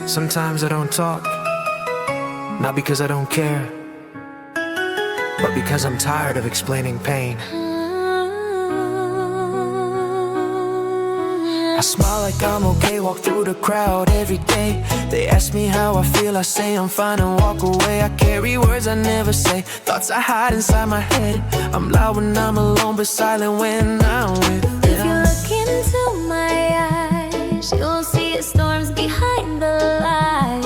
Sometimes I don't talk, not because I don't care, but because I'm tired of explaining pain. I smile like I'm okay, walk through the crowd every day. They ask me how I feel, I say I'm fine and walk away. I carry words I never say, thoughts I hide inside my head. I'm loud when I'm alone, but silent when I'm with them. If you look into my eyes, you'll see storms behind the light.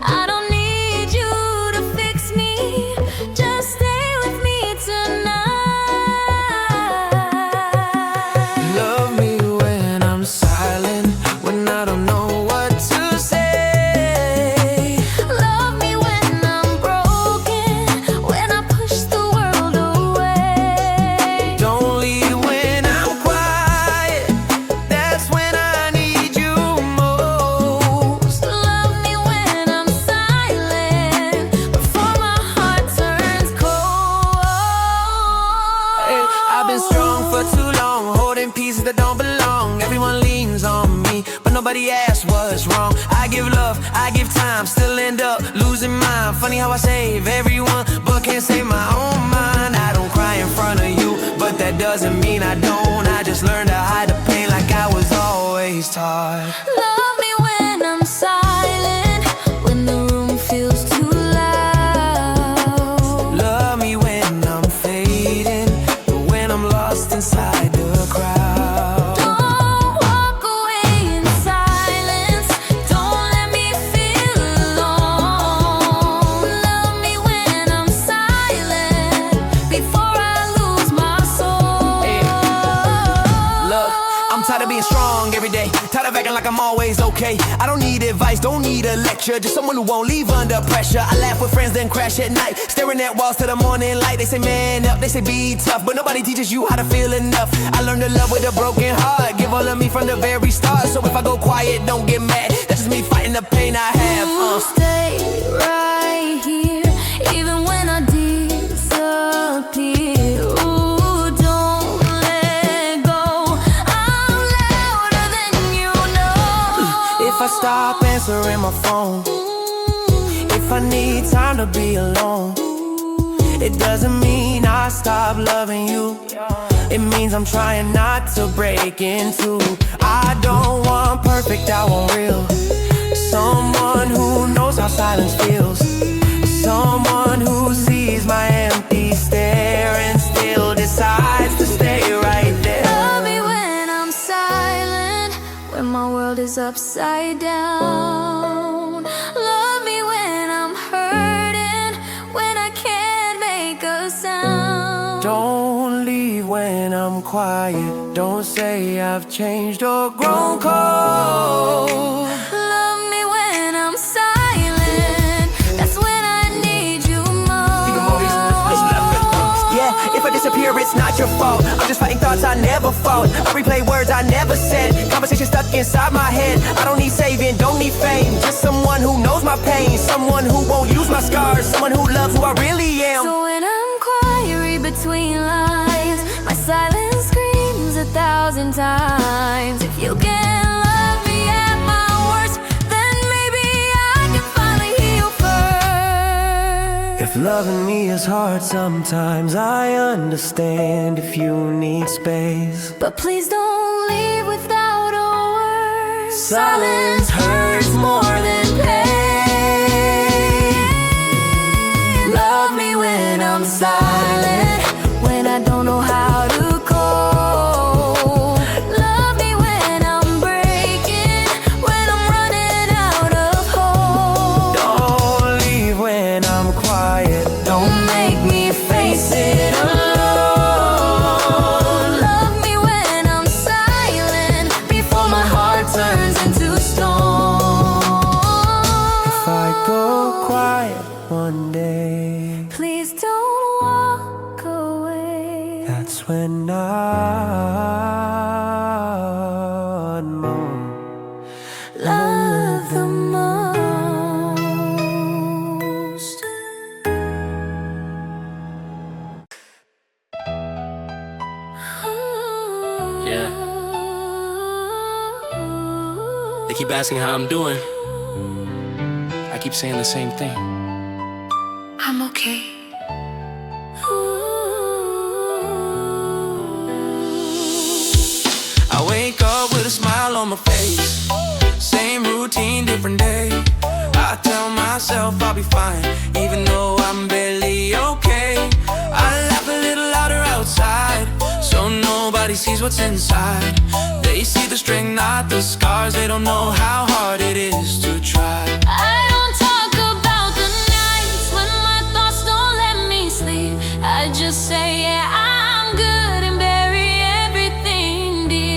I don't need you to fix me, just stay with me tonight. Love me when I'm silent, when I don't know what to say. Love me when I'm broken, when I push the world away. Don't leave when I'm quiet, that's when I need you most. Love me when I'm silent, before my heart turns cold. Hey, I've been strong for too long, holding pieces that don't belong. Everyone leans on me, but nobody asks what's wrong. I give love, I give time, still end up losing mine. Funny how I save everyone, but can't save my own mind. I don't cry in front of you, but that doesn't mean I don't. I just learned to hide the pain like I was always taught. Love me when I'm silent, when the room feels too loud. Love me when I'm fading, but when I'm lost inside the crowd. Don't walk away in silence, don't let me feel alone. Love me when I'm silent, before I lose my soul. Look, I'm tired of being strong every day, tired of acting like I'm always okay. I don't need advice, don't need a lecture, just someone who won't leave under pressure. I laugh with friends, then crash at night, staring at walls till the morning light. They say man up, they say be tough, but nobody teaches you how to feel enough. I learned to love with a broken heart, give all of me from the very start. So if I go quiet, don't get mad, that's just me fighting the pain I have. Stay right here, even when I disappear. Ooh, don't let go, I'm louder than you know. If I stop answering my phone, if I need time to be alone, it doesn't mean I stop loving you. It means I'm trying not to break into. I don't want perfect, I want real. Someone who knows how silence feels. Someone who sees my empty stare and still decides to stay right there. Love me when I'm silent, when my world is upside down. Love me when I'm hurting, when I can't make a sound. Don't leave when I'm quiet, don't say I've changed or grown cold. Love me when I'm silent, that's when I need you most. Yeah, if I disappear, it's not your fault. I'm just fighting thoughts I never fought. I replay words I never said, conversation stuck inside my head. I don't need saving, don't need fame, just someone who knows my pain, someone who won't use my scars, someone who loves who I really am. So when I'm quiet, read between lines, my silence screams 1,000 times. If you can't love me at my worst, then maybe I can finally heal first. If loving me is hard sometimes, I understand if you need space. But please don't leave without a word. Silence hurts more than pain. Love me when I'm silent, when I don't know how to cope. Love me when I'm breaking, when I'm running out of hope. Don't leave when I'm quiet, don't make me face it alone. Love me when I'm silent, before my heart turns into stone. If I go quiet one day, Please don't walk away. that's when I'd more Love the most. Yeah. They keep asking how I'm doing. keep saying the same thing. I'm okay. I wake up with a smile on my face. Same routine, different day. I tell myself I'll be fine, even though I'm barely okay. I laugh a little louder outside, so nobody sees what's inside. They see the strength, not the scars. They don't know how hard it is to try. I don't talk about the nights when my thoughts don't let me sleep. I just say, yeah, I'm good, and bury everything deep.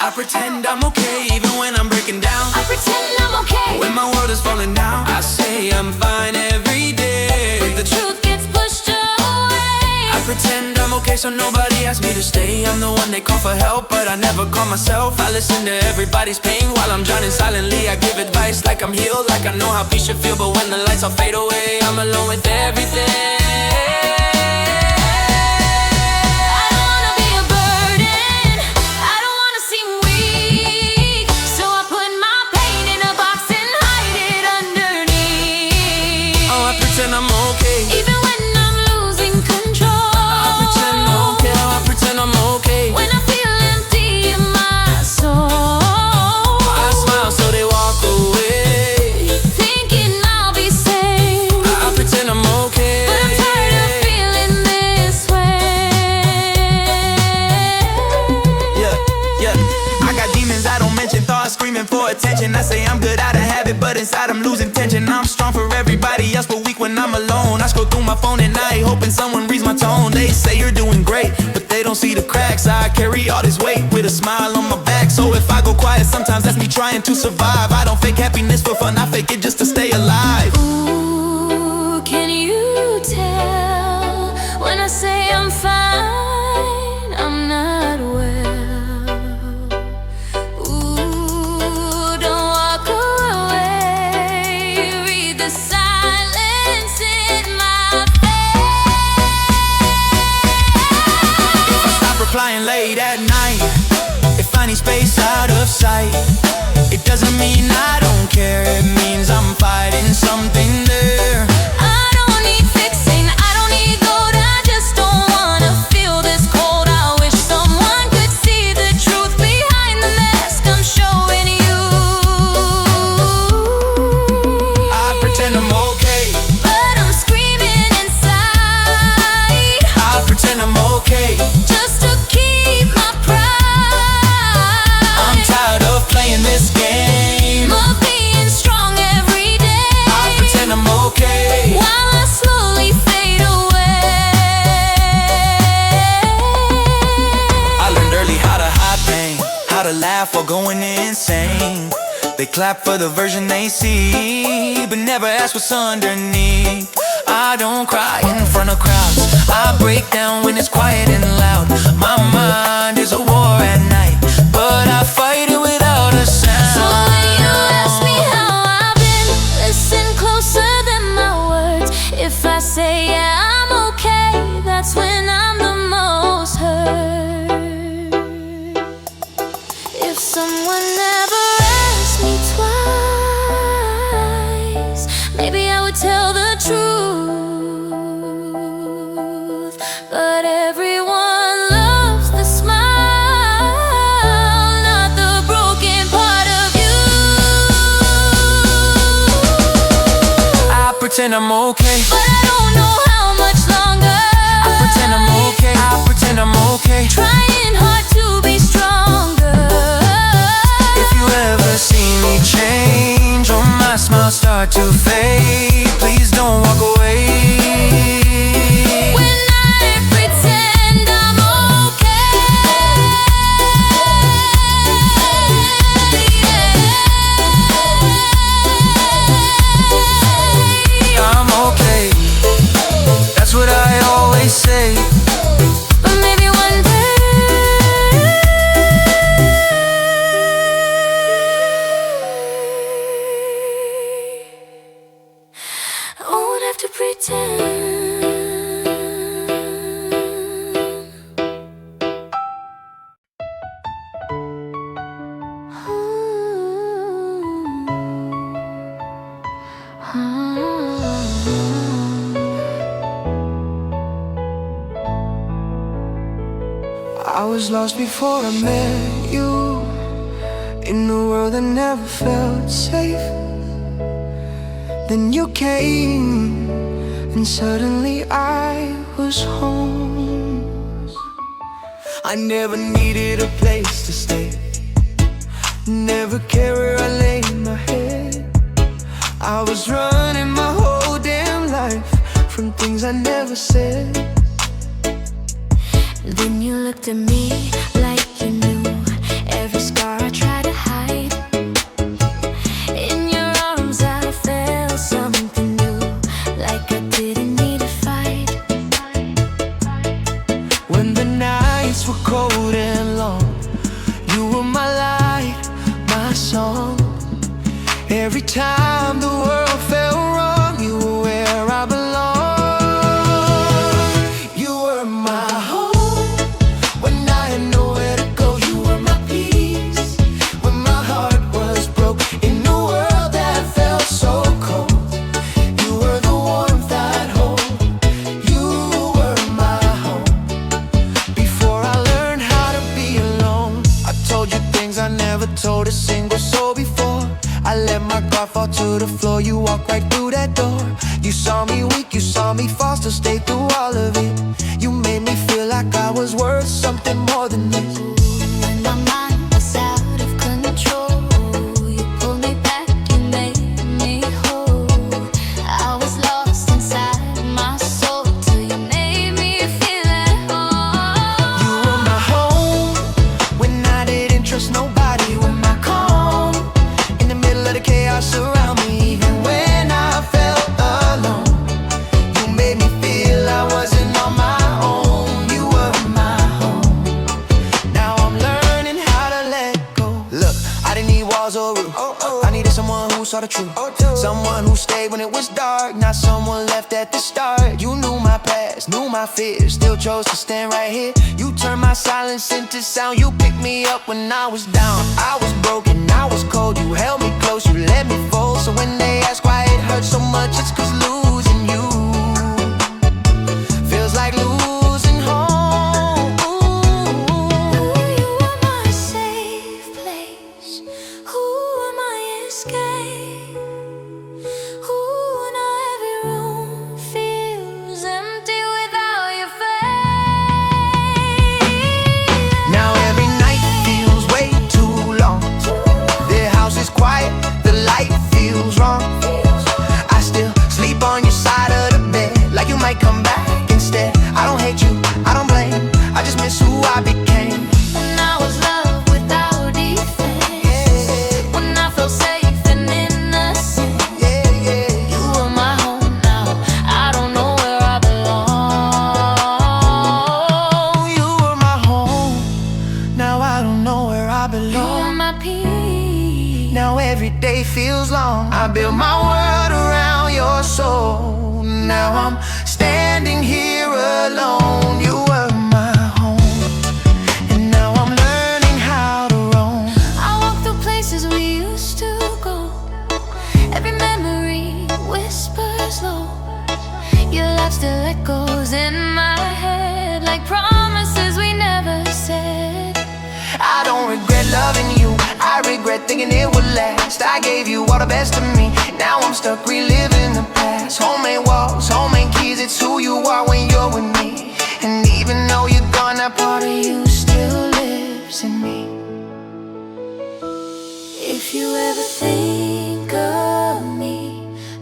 I pretend I'm okay, even when I'm breaking down. I pretend I'm okay When my world is falling down, I say I'm fine every day. but the truth gets pushed away. I pretend I'm okay so nobody asks me to stay. I'm the one they call for help, but I never call myself. I listen to everybody's pain while I'm drowning silently. I give advice like I'm healed, like I know how peace should feel. But when the lights all fade away, I'm alone with everything. I don't wanna be a burden, I don't wanna seem weak, so I put my pain in a box and hide it underneath. Oh, I pretend I'm okay. Even when I'm losing control, I pretend I'm okay. Oh, I pretend I'm okay. when I feel empty in my soul, I smile so they walk away, thinking I'll be safe. I pretend I'm okay. But I'm tired of feeling this way. Yeah. I got demons I don't mention, thoughts screaming for attention. I say I'm good out of habit, but inside I'm losing tension. I'm strong for everybody else, but weak when I'm alone. I scroll through my phone at night, hoping someone reads my tone. They say you're doing great, but they don't see the cracks. I carry all this weight with a smile on my back. So if I go quiet, sometimes that's me trying to survive. I don't fake happiness for fun, I fake it just to stay alive. Ooh, can you tell when I say I'm fine, I'm not well? Ooh, don't walk away, read the silence in my face. Stop replying late at night, if I need space out of sight. It doesn't mean I don't care, it means I'm fighting something there. I don't need fixing, I don't need gold, I just don't wanna feel this cold. I wish someone could see the truth behind the mask I'm showing you. I pretend I'm okay, But I'm screaming inside, I pretend I'm okay. just to keep my pride. I'm tired of playing this game, Of being strong every day, I pretend I'm okay. while I slowly fade away. I learned early how to hide pain, how to laugh while going insane. They clap for the version they see, but never ask what's underneath. I don't cry in front of crowds, I break down when it's quiet and loud. My mind is a war at night, but I fight it without a sound. So when you ask me how I've been, listen closer than my words. If I say yeah, I'm okay, that's when I'm the most hurt. If someone never asked me twice, maybe I would tell the truth. But everyone loves the smile, not the broken part of you. I pretend I'm okay, But I don't know how much longer. I pretend I'm okay, I pretend I'm okay. Trying hard to be stronger. If you ever see me change or my smile start to fade, please don't walk away. When I pretend I'm okay, I'm okay, that's what I always say. but maybe one day I won't have to pretend. was lost before I met you, in a world that never felt safe. Then you came, and suddenly I was home. I never needed a place to stay, never cared where I laid my head. I was running my whole damn life from things I never said. Then you looked at me like you knew every scar I tried to hide. In your arms I felt something new, like I didn't need a fight. When the nights were cold and long, you were my light, my song. Every time the world felt wrong, you were where I belong. You were my home when I had nowhere to go. You were my peace when my heart was broke. In a world that felt so cold, you were the warmth I'd hold. You were my home before I learned how to be alone. I told you things I never told a single soul before. I let my guard fall to the floor. You walked right through that door. You saw me weak, you saw me fall, still stayed through all of it. You made me feel like I was worth something more than this. When my mind was out of control, you pulled me back, you made me whole. I was lost inside my soul till you made me feel at home. You were my home when I didn't trust nobody. You were my calm in the middle of the chaos around me. Even when I felt alone, you made me feel I wasn't on my own. You were my home. Now I'm learning how to let go. Look, I didn't need walls or roof. I needed someone who saw the truth, someone who stayed when it was dark, not someone left at the start. You knew my past, knew my fears, still chose to stand right here. You turned my silence into sound. You picked me up when I was down. I was broken, I was cold. You held me close, you let me fold. So when they ask why it hurts so much, it's 'cause losing you feels like losing home. You were my safe place. Who am I escape? Who now every room feels empty without your face. Now every night feels way too long. The house is quiet, the light feels wrong. I still sleep on your side of the bed, like you might come back instead. I don't hate you, I don't blame, I just miss who I became. When I was loved without defense, when I felt safe and innocent, you were my home. Now I don't know where I belong. You were my home, now I don't know where I You were belong. my peace. Now every day feels long. I built my world around your soul. Now I'm standing here alone. You were my home, and now I'm learning how to roam. I walk through places we used to go. Every memory whispers low. Your laugh still echoes in my head, like promises we never said. I don't regret loving you, I regret thinking it would last. I gave you all the best of me, now I'm stuck reliving the past. Homemade walls, homemade keys, it's who you are when you're with me. And even though you're gone, that part of you still lives in me. If you ever think of me,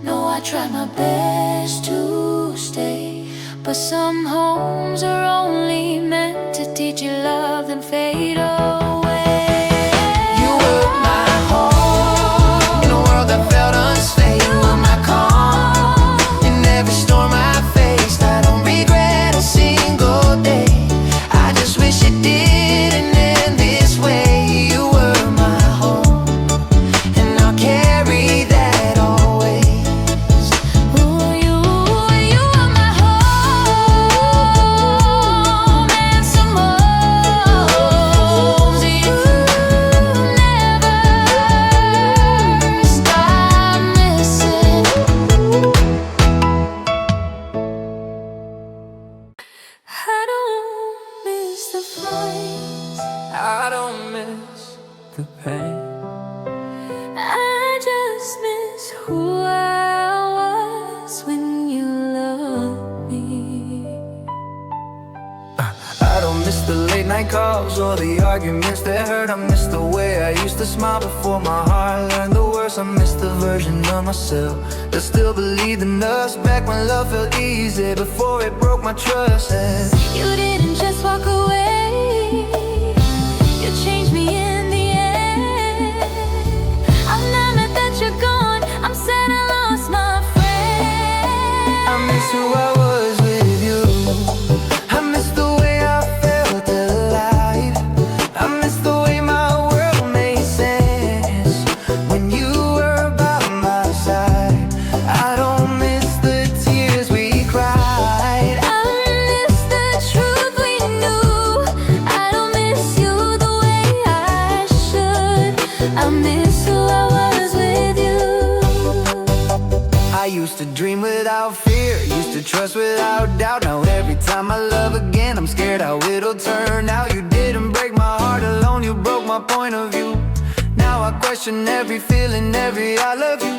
know I try my best to stay. But some homes are only meant to teach you love and fade away. You were my home in a world that felt unsafe. You were my calm in every storm I faced. I don't regret a single day, I just wish it didn't end this way. You were my home, and I'll carry that always. Ooh, you are my home and some more. night calls or the arguments that hurt. I miss the way I used to smile before my heart learned the words. I miss the version of myself that still believed in us, back when love felt easy, before it broke my trust. You didn't just walk away, you changed me in the end. I'm not mad that you're gone, I'm sad I lost my friend. I miss who I was with you, I miss the way I felt alive, I miss the way my world made sense when you were by my side. I don't miss the tears we cried, I miss the truth we knew, I don't miss you the way I should. I miss who I was with you. I used to dream without fear, used to trust without doubt. Now every time I love again, I'm scared how it'll turn out. You didn't break my heart alone, you broke my point of view. Now I question every feeling, every I love you.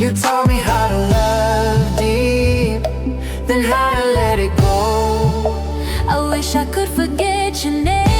You taught me how to love deep, then how to let it go. I wish I could forget your name,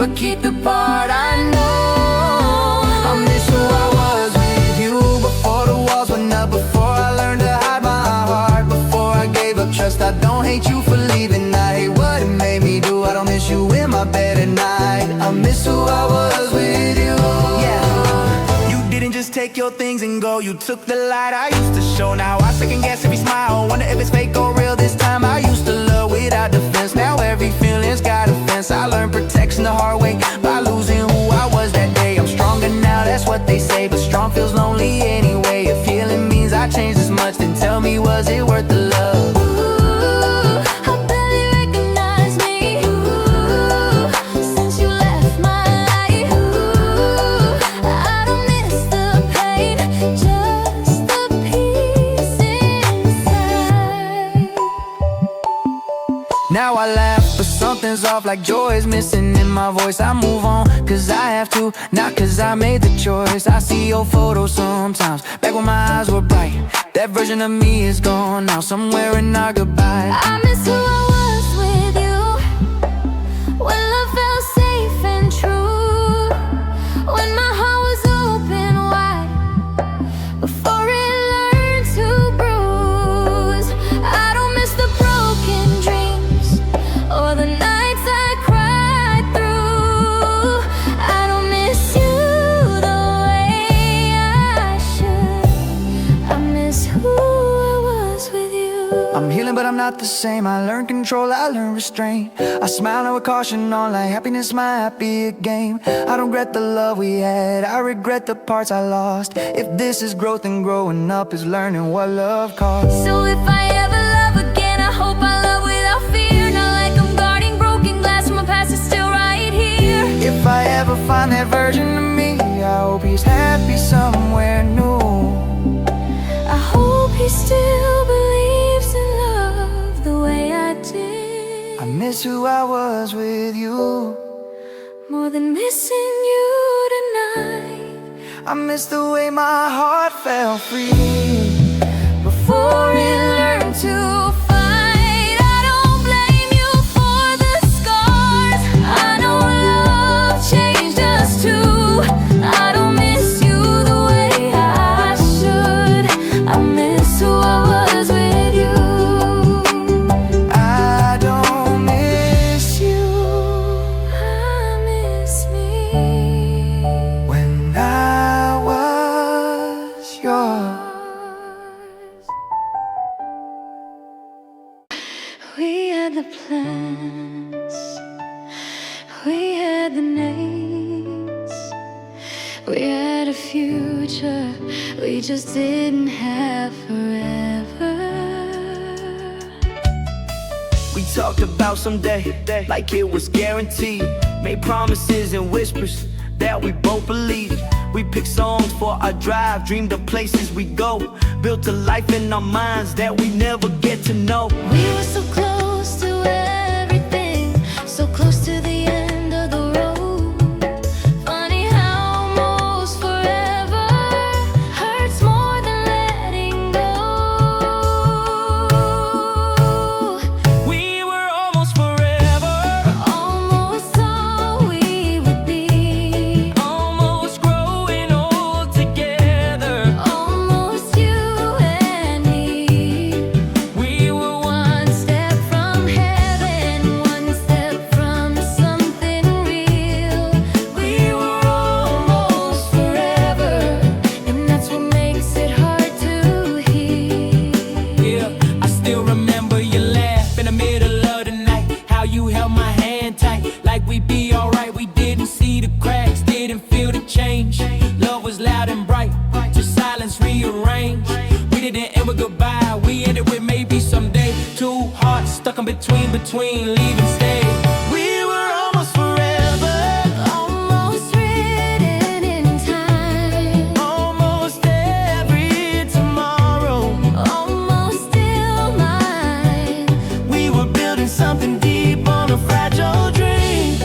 But keep the part I know. I miss who I was with you, before the walls went up, before I learned to hide my heart, before I gave up trust. I don't hate you for leaving, I hate what it made me do. I don't miss you in my bed at night, I miss who I was with you. Yeah. You didn't just take your things and go, you took the light I used to show. Now I second guess every smile, wonder if it's fake or real this time. I used to love without defense, now every feeling's got a fence. I learned protection the hard way by losing who I was that day. I'm stronger now, that's what they say, but strong feels lonely anyway. If healing means I changed this much, then tell me, was it worth the love? Ooh, I barely recognize me. Ooh, since you left my life. Ooh, I don't miss the pain, just the peace inside. Now I laugh, but something's off, like joy is missing in my voice. I move on, cause I have to, not cause I made the choice. I see your photos sometimes, back when my eyes were bright. That version of me is gone now, somewhere in our goodbye. I miss who I was with you, when love felt safe and true, when my heart was open wide, before it learned to bruise. I don't miss the broken dreams, or the nights I cried through. I don't miss you the way I should. I miss who I was with you. I'm healing but I'm not the same, I learned control, I learned restraint. I smile now with caution on, like happiness might not be a game. I don't regret the love we had, I regret the parts I lost. If this is growth, then growing up is learning what love costs. So if I ever love again, I hope I love without fear. Not like I'm guarding broken glass, my past is still right here. If I ever find that version of me, I hope he's happy somewhere new. I hope he still believes in love the way I did. I miss who I was with you, More than missing you tonight, I miss the way my heart felt free before it learned to fight. I don't blame you for the scars, I know love changed us too. I don't miss you the way I should. I miss who I was with you. I don't miss you I miss me. when I was yours. We had the plans, we had the names, we had a future, we just didn't have forever. We talked about someday, like it was guaranteed. Made promises and whispers that we both believed. We picked songs for our drive, dreamed of places we go. Built a life in our minds that we never get to know. We were so close to everything, so close to the end of the road. Funny how almost forever hurts more than letting go. We were almost forever, between leaving stage. We were almost forever, almost written in time, almost every tomorrow, almost still mine. we were building something deep on a fragile dream.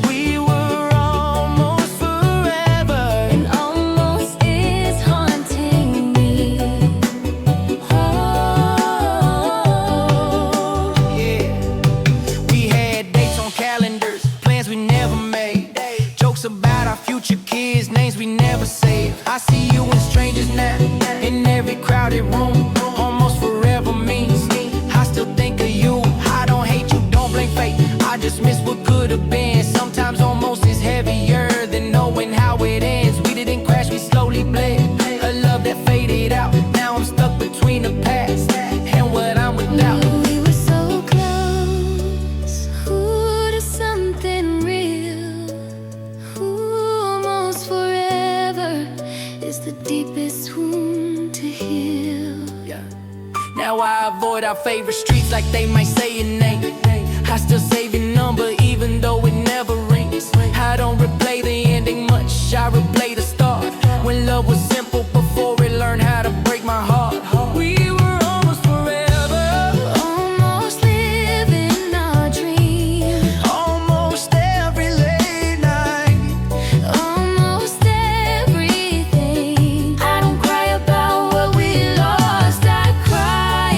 We were almost forever, And almost is haunting me. yeah. We had dates on calendars, plans we never made, jokes about our future kids, names we never said. I see you in strangers now, in every crowded room. Almost forever means I still think of you. I don't hate you, don't blame fate, I just miss what could have been. Sometimes almost is heavier than knowing how it ends. We didn't crash, we slowly bled, a love that faded out. Now I'm stuck between the past and what I'm without. We were so close, ooh, to something real. Ooh, almost forever is the deepest wound to heal. Now I avoid our favorite streets like they might say your name. I still save your number even though it never rings. I don't replay the ending much, I replay the start, when love was simple before it learned how to break my heart. We were almost forever, Almost living our dream, almost every late night. almost everything. I don't cry about what we lost, I cry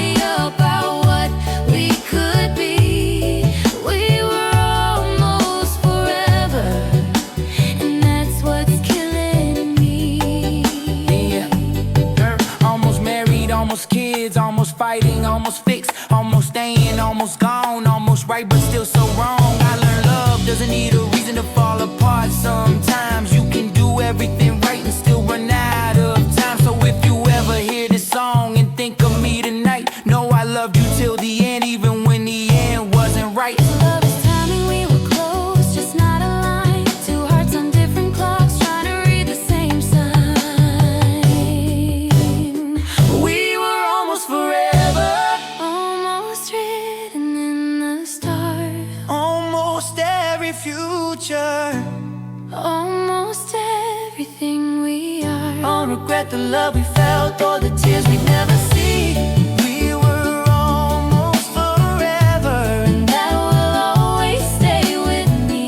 about what we could be. We were almost forever, and that's what's killing me. Yeah. Almost married, almost kids, almost fighting, almost fixed, almost staying, almost gone, almost right but still so wrong. I learned love doesn't need a reason to fall apart. Sometimes you can do everything right and still run out of time. So if you ever hear this song and think of me tonight, know I loved you till the end, even when the end wasn't right. Love is timing, we were close, just not aligned. Two hearts on different clocks, trying to read the same sign. We were almost forever, Almost written in the stars, almost every future. almost everything we are. Don't regret the love we felt or the tears we never see. We were almost forever, and That will always stay with me.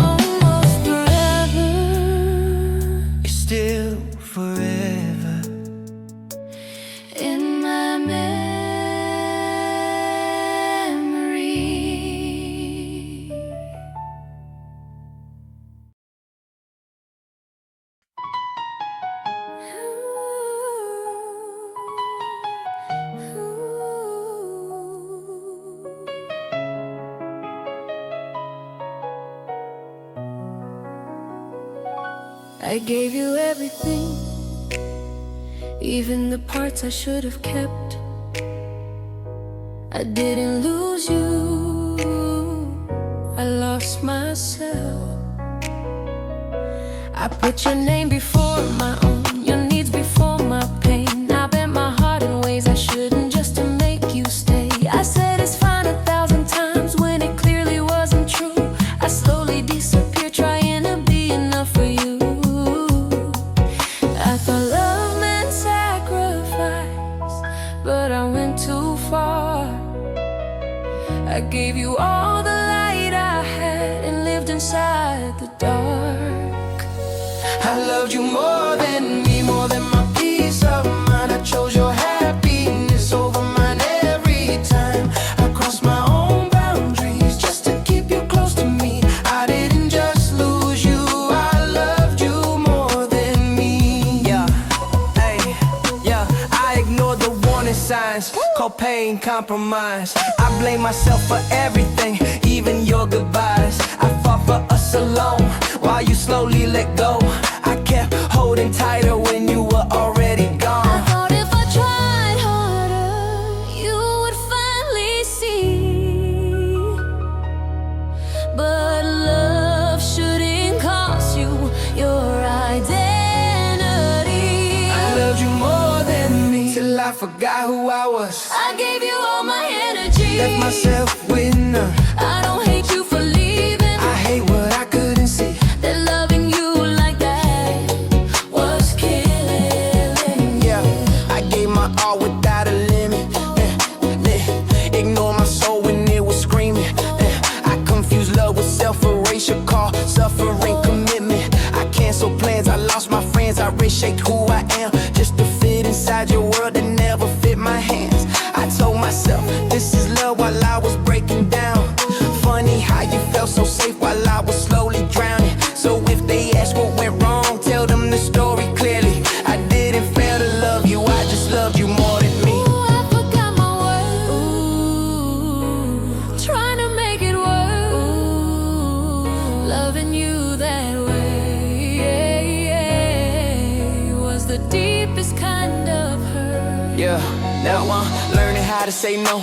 Almost forever. it's still forever. In my memory. I gave you everything, even the parts I should have kept. I didn't lose you, I lost myself. I put your name before my own, your needs before my pain. I bent my heart in ways I shouldn't just to make you stay. I said it's fine 1,000 times when it clearly wasn't true. I slowly disappeared trying to be enough for you. I thought love meant sacrifice, but I went too far. I gave you all the light I had and lived inside the dark. I loved you more than me, more than my peace of mind. I chose your happiness over mine every time. I crossed my own boundaries just to keep you close to me. I didn't just lose you, I loved you more than me. Yeah, hey, yeah, I ignored the warning signs, called pain compromise. I blame myself for everything, even your goodbyes. I fought for us alone while you slowly let go. I kept holding tighter when you were already I gone. thought if I tried harder, you would finally see. But love shouldn't cost you your identity. I loved you more than I forgot who I was. I gave you all my energy. Left myself with none. I don't hate you for leaving. I hate what I couldn't see. That loving you like that was killing. Yeah, I gave my all without a limit. Ignore my soul when it was screaming. I confused love with self-erasure, call suffering commitment. I canceled plans, I lost my friends, I reshaped who I am just to fit inside your world that never fit my hands. I told myself this is love while I was breaking down. Funny how you felt so safe while I was slowly drowning. So if they ask what went wrong, tell them the story clearly. I didn't fail to love you, I just loved you more than me. Ooh, I forgot my words. Ooh, trying to make it work. Ooh, loving you that way was the deepest kind of hurt. Yeah, now I'm learning how to say no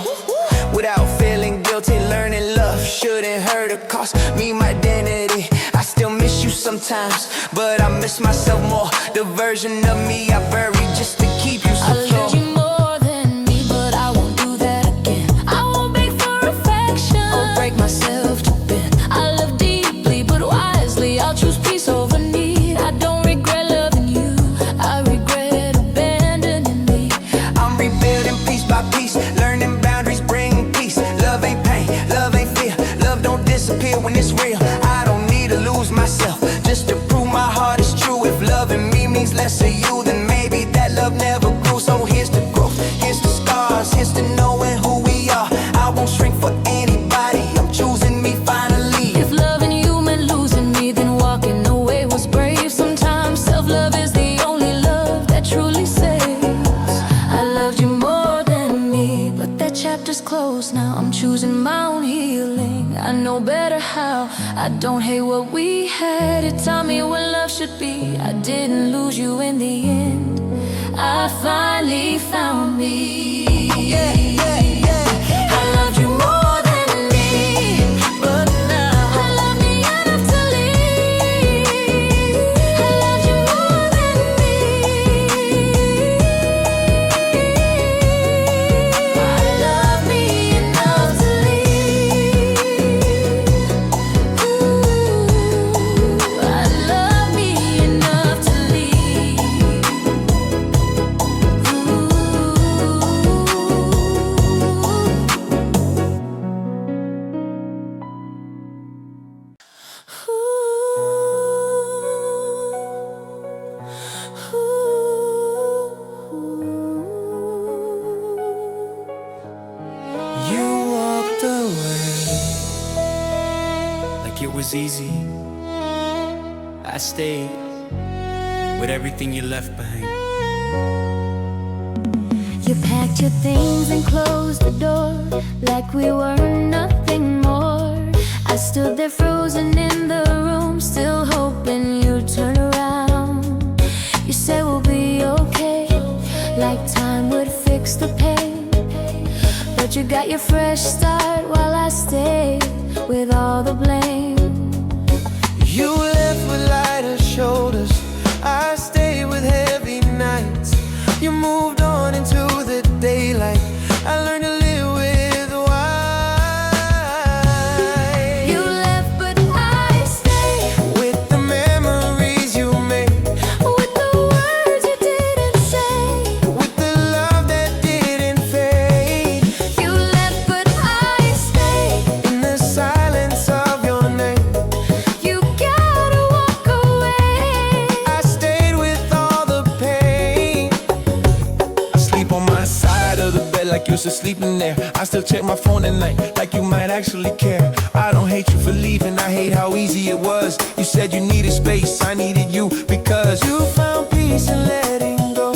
without feeling guilty. Learning love shouldn't hurt or cost me my identity. I still miss you sometimes, but I miss myself more. The version of me I buried just to keep you I secure. loved you more than me, but I won't do that again. I won't beg for affection or break myself to bend. I love deeply, but wisely. I'll choose peace over need. I don't regret loving you, I regret abandoning me. I'm rebuilding piece by piece, learning boundaries, bringing peace. Love ain't pain, love ain't fear. Love don't disappear when it's real. I don't need to lose myself just to prove my heart is true. If loving me means less of you, then maybe that love never grew. So here's the growth, here's the scars, here's to knowing who we are. I won't shrink for anybody, I'm choosing me finally. If loving you meant losing me, then walking away was brave. Sometimes self-love is the only love that truly saves. I loved you more than me, but that chapter's closed now. I'm choosing my own healing, I know better how. I don't hate what we had, it taught me what love should be. I didn't lose you in the end, I finally found me. Yeah, yeah, yeah. I loved you more than me, but now I love me enough to leave. I loved you more than me. I love me enough to leave. Ooh, I love me enough to leave. You walked away like it was easy. I stayed with everything you left behind. You packed your things and closed the door like we were nothing more. I stood there frozen in the room, still hoping you'd turn around. You said we'll be okay, like time would fix the pain. But you got your fresh start while I stayed with all the blame. You left with lighter shoulders, I stayed with heavy nights. You moved on into the daylight, I learned to live with why. You left but I stayed, With the memories you made, with the words you didn't say. with the love that didn't fade. You left but I stayed, In the silence of your name, you gotta walk away. I stayed with all the pain. I sleep on my side of the bed like you're still sleeping there. I still check my phone at night like you might actually care. I don't hate you for leaving, I hate how easy it was. You said you needed space, I needed you because you found peace in letting go.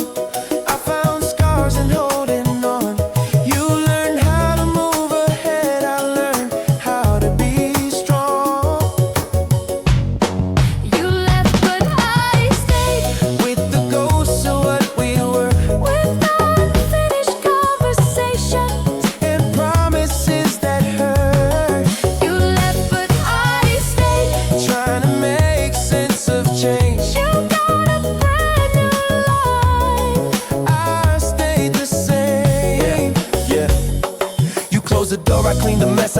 I found scars in holding on. You learned how to move ahead, I learned how to be strong. You left but I stayed, With the ghosts of what we were, with unfinished conversations. and promises that hurt. You left but I stayed, Trying to make sense of change. you got a brand new life.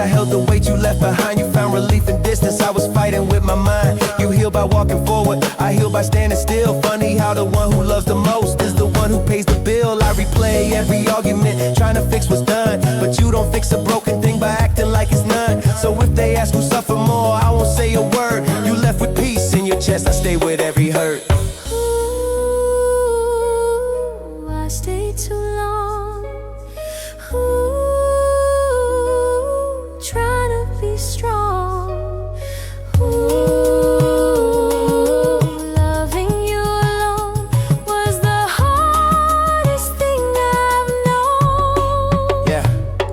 I held the weight you left behind. You found relief in distance, I was fighting with my mind. You heal by walking forward, I heal by standing still. Funny how the one who loves the most is the one who pays the bill. I replay every argument, trying to fix what's done, but you don't fix a broken thing by acting like it's none. So if they ask who suffer more, I won't say a word. You left with peace in your chest, I stay with every hurt. Ooh, I stayed too long. Ooh, trying to be strong. Ooh, loving you alone was the hardest thing I've known.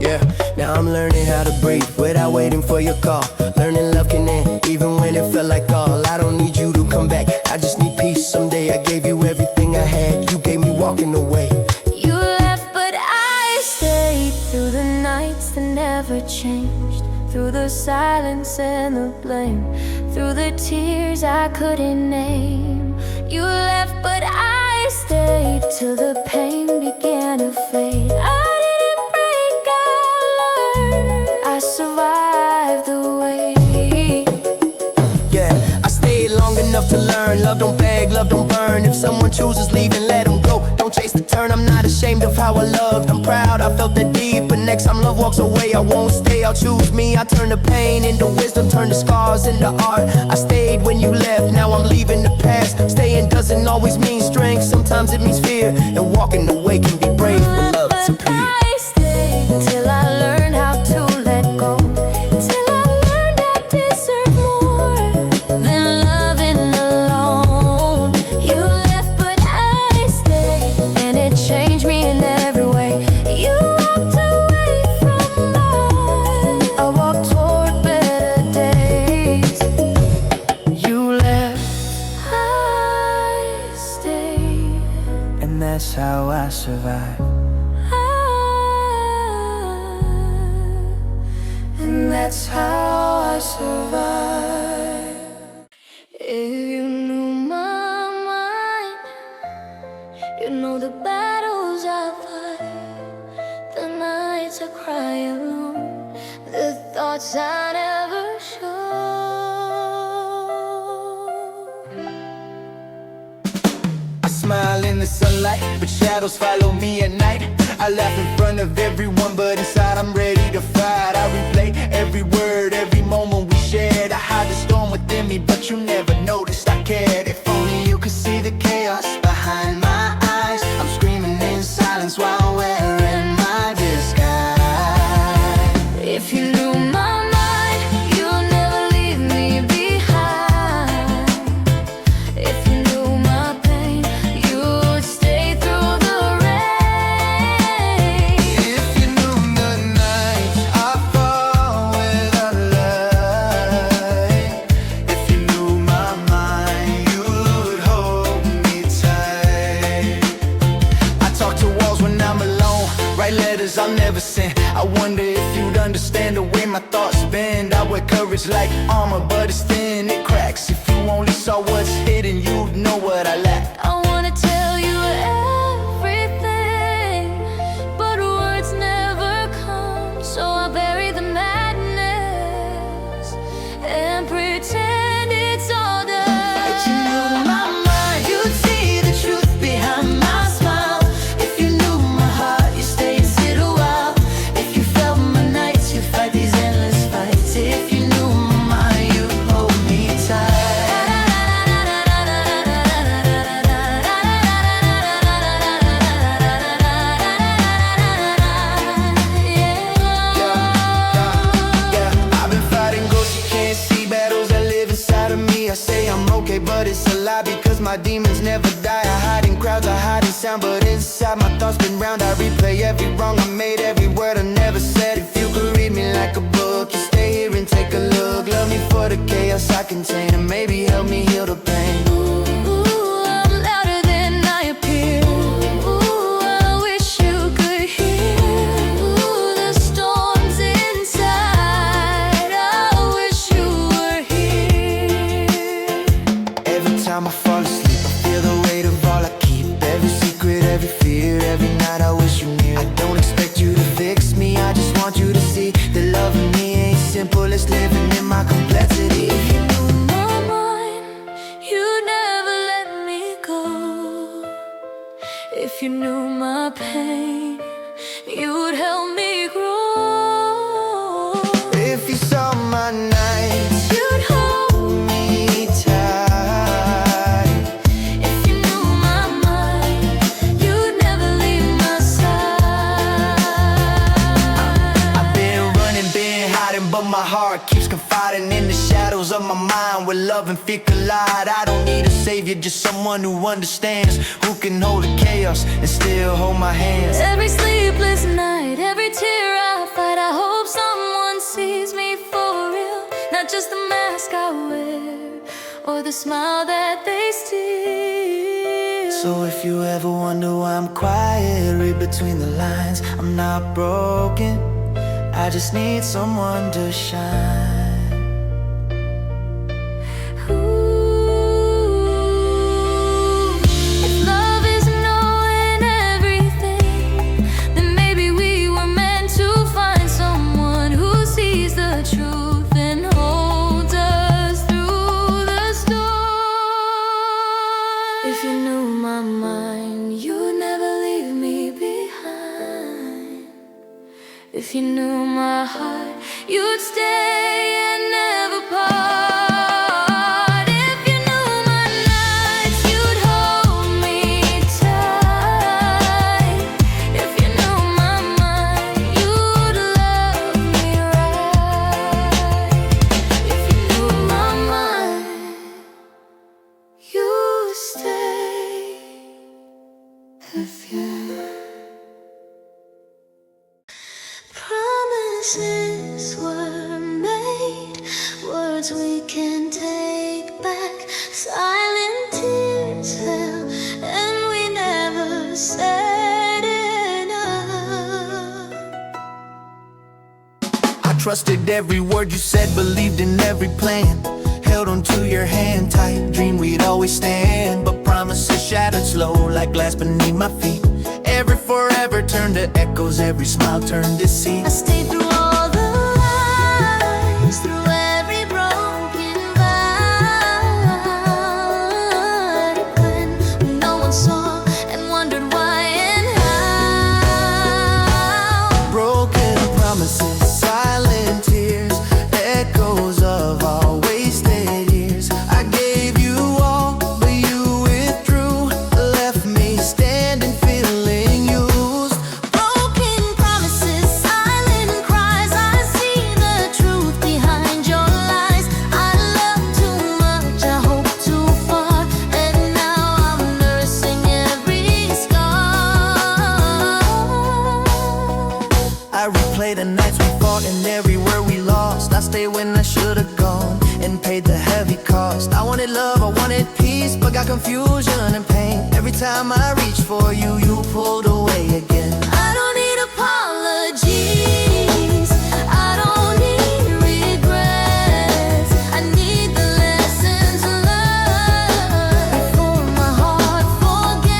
Yeah, now I'm learning how to breathe without waiting for your call. Learning love can end, even when it felt like all. I don't need you to come back, I just need peace someday. I gave you everything I had, you gave me walking away. You left, but I stayed through the nights that never changed, through the silence and the blame, through the tears I couldn't name. You left, but I stayed till the pain began to fade. I didn't break, I learned. I survived the wait. Yeah, I stayed long enough to learn. Love don't beg, love don't burn. If someone chooses leaving, let them go. Don't chase the turn, I'm not ashamed of how I loved. I'm proud, I felt that deep, but next time love walks away, I won't stay, I'll choose me. I turn the pain into wisdom, turn the scars into art. I stayed when you left, now I'm leaving the past. Staying doesn't always mean strength, sometimes it means fear. And walking away can be brave, but love to But I stayed till I learned how to let go, till I learned I deserve more than loving alone. You left, but I stayed, and it changed me in every way. You walked away from mine, I walked toward better days. You left, I stayed, and that's how I survive. and that's how I survive. If you knew my mind, you know the battles I fight, the nights I cry alone, the thoughts I never show. I smile in the sunlight, but shadows follow me at night. I laugh in front of everyone, but inside I'm ready to fight. I replay every word, every moment we shared. I hide the storm within me, but you never noticed I cared. If only you could see the chaos behind my eyes. I'm screaming in silence while wearing my disguise. If you knew my mind, you'll never leave me behind. If you knew my pain, you'd stay through the rain. If you knew the nights I fall without light. If you knew my mind, you'd hold me tight. I talk to walls when I'm alone, write letters I'll never send. I wonder if you'd understand the way my thoughts bend. I wear courage like armor, but it's thin, it cracks. If you only saw what's hidden, you'd know what I lack. I wanna tell you everything, but words never come. So I bury the madness and pretend it's all done. If you knew my mind, you'd see the truth behind my smile. If you knew my heart, you'd stay and sit a while. If you felt my nights, you'd fight these endless fights. If you knew my mind, you'd hold me tight. Yeah, I've been fighting ghosts you can't see, battles that live inside of me. I say I'm okay, but it's a lie because my demons never die. I hide in crowds, I hide in sound, but inside my thoughts spin round. I replay every wrong I made, every word I never said. If you could read me like a book, you stay here and take a look. Love me for the chaos I contain, and maybe help me heal the pain. Ooh, I'm louder than I appear. Ooh, I wish you could hear. Ooh, the storms inside, I wish you were here. Every time I fall asleep, I feel the weight of all I keep. Every secret, every fear, every night I wish you near. I don't expect just living in my complexity. If you knew my mind, you'd never let me go. If you knew my pain, you'd help me grow. If you saw my nights, You'd hold me tight. If you knew my mind, you'd never leave my side. I've been running, been hiding, but my heart keeps confiding in the shadows of my mind where love and fear collide. I don't need a savior, just someone who understands, who can hold the chaos and still hold my hands. Every sleepless night, every tear I fight, I hope someone sees me for real. Not just the mask I wear or the smile that they steal. So if you ever wonder why I'm quiet, read between the lines. I'm not broken, I just need someone to shine. If love is knowing everything, then maybe we were meant to find someone who sees the truth and holds us through the storm. If you knew my mind, you'd never leave me behind. If you knew my heart, you'd stay and never part. If you knew my nights, you'd hold me tight. If you knew my mind, you'd love me right. If you knew my mind, you'd stay. If you Promises were made, words we can take back. Silent tears fell, and we never said enough. I trusted every word you said, believed in every plan, held onto your hand tight, dreamed we'd always stand. But promises shattered slow like glass beneath my feet. Every forever turned to echoes, every smile turned to deceit. I stayed through all the lies, through every broken vow, when no one saw and wondered why and how. Broken promises, silent tears, echoes of our wasted years. I gave you all, but you withdrew, left me standing feeling used. Broken promises, silent cries. I see the truth behind your lies. I love too much, I hope too far, and now I'm nursing every scar. I replay the nights we fought and every word we lost. I stayed when I should've gone and paid the heavy cost. I wanted love, I wanted peace, but got confusion and pain. Every time I reached for you, you pulled away again. I don't need apologies, I don't need regrets. I need the lessons learned before my heart forgets.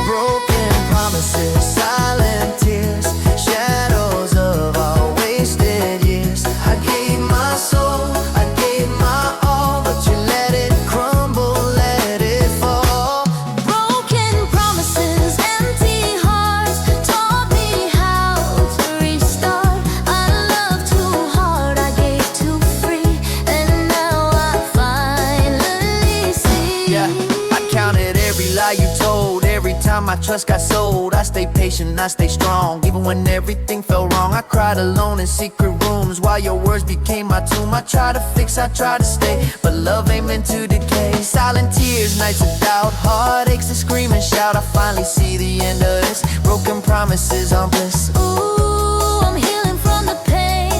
Broken promises, silent tears, shadows of our wasted years. I gave my soul, I gave my all, but you let it crumble, let it fall. Broken promises, empty hearts, taught me how to restart. I loved too hard, I gave too free, and now I finally see. Yeah, I counted every lie you told, every time my trust got sold. I stayed patient, I stayed strong, even when everything felt wrong. I cried alone in secret rooms while your words became my tomb. I tried to fix, I tried to stay, but love ain't meant to decay. Silent tears, nights of doubt, heartaches to scream and shout. I finally see the end of this. Broken promises on bliss. Ooh, I'm healing from the pain.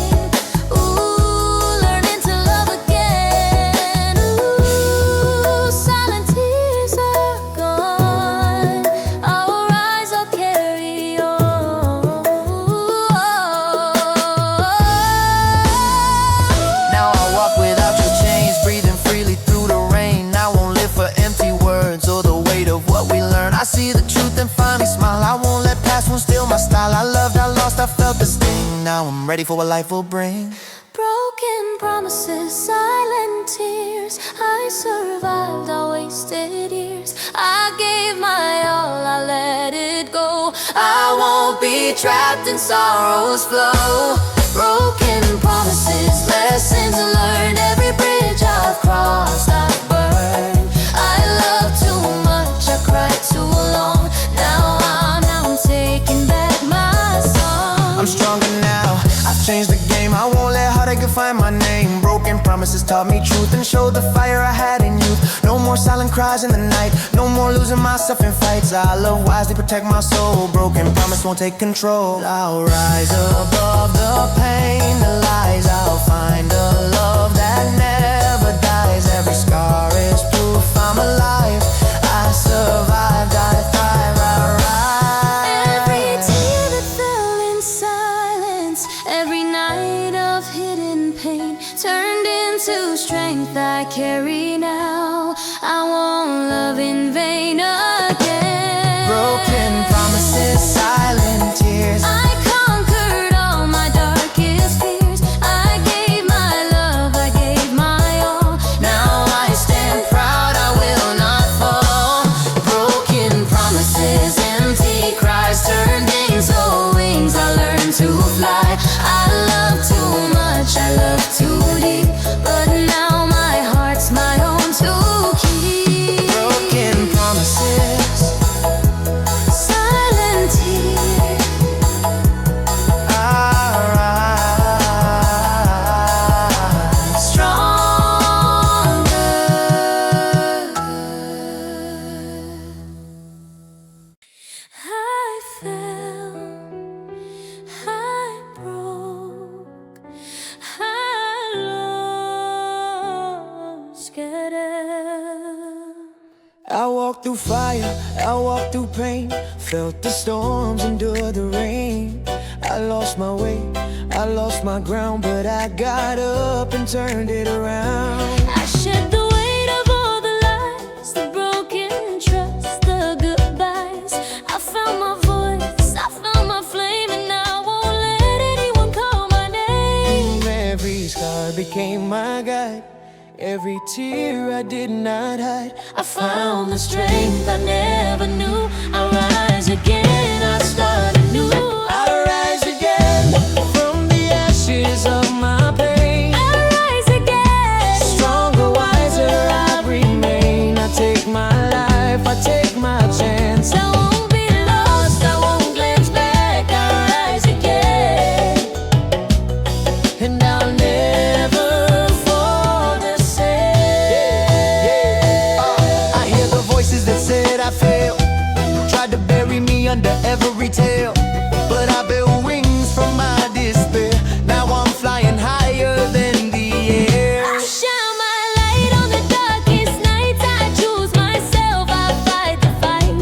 Ooh, learning to love again. Ooh, silent tears are gone. Our eyes will carry on. Now I walk without your chains, breathing freely through the rain. I won't live for empty words or the weight of what we learn. I see the truth and finally smile. I won't let past one steal my style. I loved, I lost, I felt the sting. now I'm ready for what life will bring. Broken promises, silent tears. I survived, I wasted years. I gave my all, I let it go. I won't be trapped in sorrow's flow. Broken promises, lessons learned. Every bridge I've crossed, I've burned. I love too much, I cried too long. Now I'm taking back my song. I'm stronger now, I've changed the game. I won't let heartache define my name. Broken promises taught me truth and showed the fire I had in youth. No more silent cries in the night, no more losing myself in fights. I love wisely, protect my soul. Broken promise won't take control. I'll rise above the pain, the lies. I'll find a love that never dies. Every scar is proof I'm alive. I survived, I thrive, I rise. Every tear that fell in silence, every night of hidden pain, turned into strength I carry now. I won't love in vain again. Broken promises, silent tears. I conquered all my darkest fears. I gave my love, I gave my all. Now I stand proud, I will not fall. Broken promises, empty cries, turned into wings. I learned to fly. I love too much, I love too deep, but now my heart's my own to keep. Broken promises, Silent tears. I rise. Stronger. I fell, I broke, I lost, get out. I walked through fire, I walked through pain, felt the storms, endured the rain. I lost my way, I lost my ground, but I got up and turned it around. I shed the weight of all the lies, the broken trust, the goodbyes. I found my voice, I found my flame, and I won't let anyone call my name. Every scar became my guide, every tear I did not hide. I found the strength I never knew. I rise again, I start anew. I rise again from the ashes of my pain. I rise again. Stronger, wiser, I remain. I take my life, I take my chance. I won't be lost, I won't glance back. I rise again, And I'll never fall the same. I hear the voices that said I failed, tried to bury me under every tale, but I built wings from my despair. Now I'm flying higher than the air. I shine my light on the darkest nights. I choose myself, I fight the fight.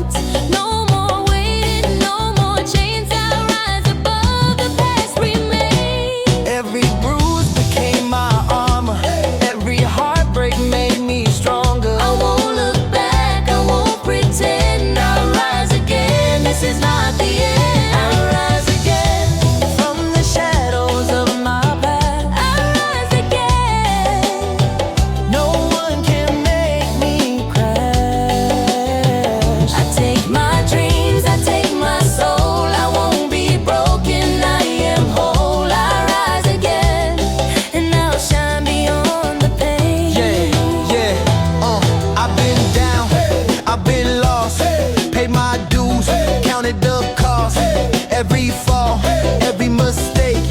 No more waiting, no more chains. I rise above, the past remains. Every bruise became my armor, every heartbreak made me stronger. I won't look back, I won't pretend. I rise again, this is not the end. I rise again from the shadows of my past. I rise again. No one can make me crash. I take my dreams, I take my soul. I won't be broken, I am whole. I rise again, and I'll shine beyond the pain. I've been down, I've been lost, paid my dues, counted the cost. Every fall, every mistake,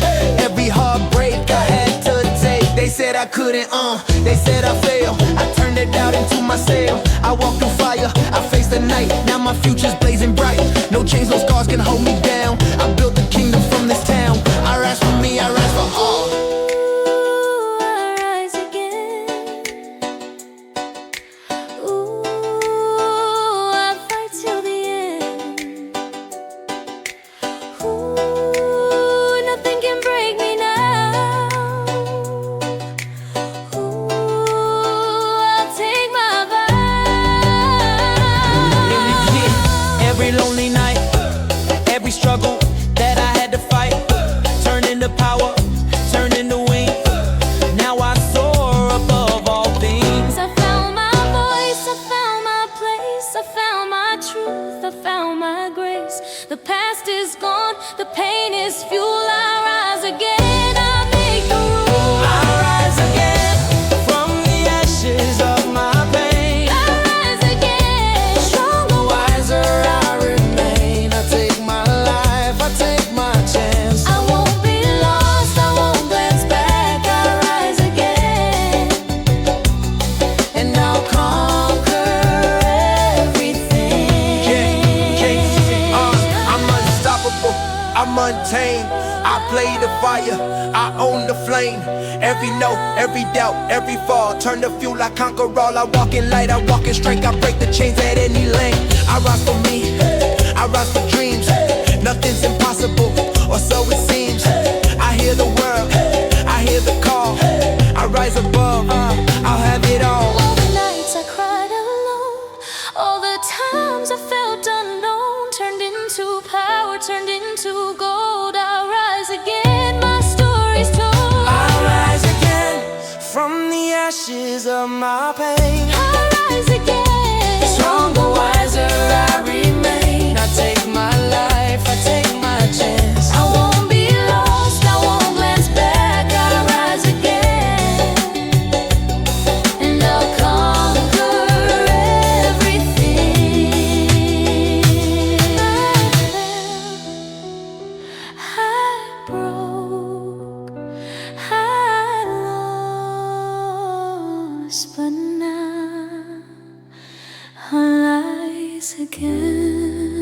every heartbreak I had to take. They said I couldn't, they said I failed. I turned it out into my sail. I walked through fire, I faced the night. Now my future's blazing bright. No chains, no scars can hold me down. I built a kingdom from this town. I rise for me, I rise for all. Ooh, I rise again. Ooh, I fight till the end. Ooh, nothing can break me now. Ooh, I'll take my vow. own the flame. Every note, every doubt, every fall, turn the fuel, I conquer all. I walk in light, I walk in strength, I break the chains at any lane. I rise for me, I rise for dreams. Nothing's impossible, or so it seems. I hear the world, I hear the call. I rise above, I'll have it all. All the nights I cried alone, all the times I felt unknown, turned into power, turned into gold. I'll rise again, my story's told. I'll rise again from the ashes of my pain. I'll rise again, Stronger, wiser I remain. I take my life, I take my chance. I won't be lost, I won't glance back. I'll rise again, and I'll conquer everything. I broke, I lost, but now I'll rise again.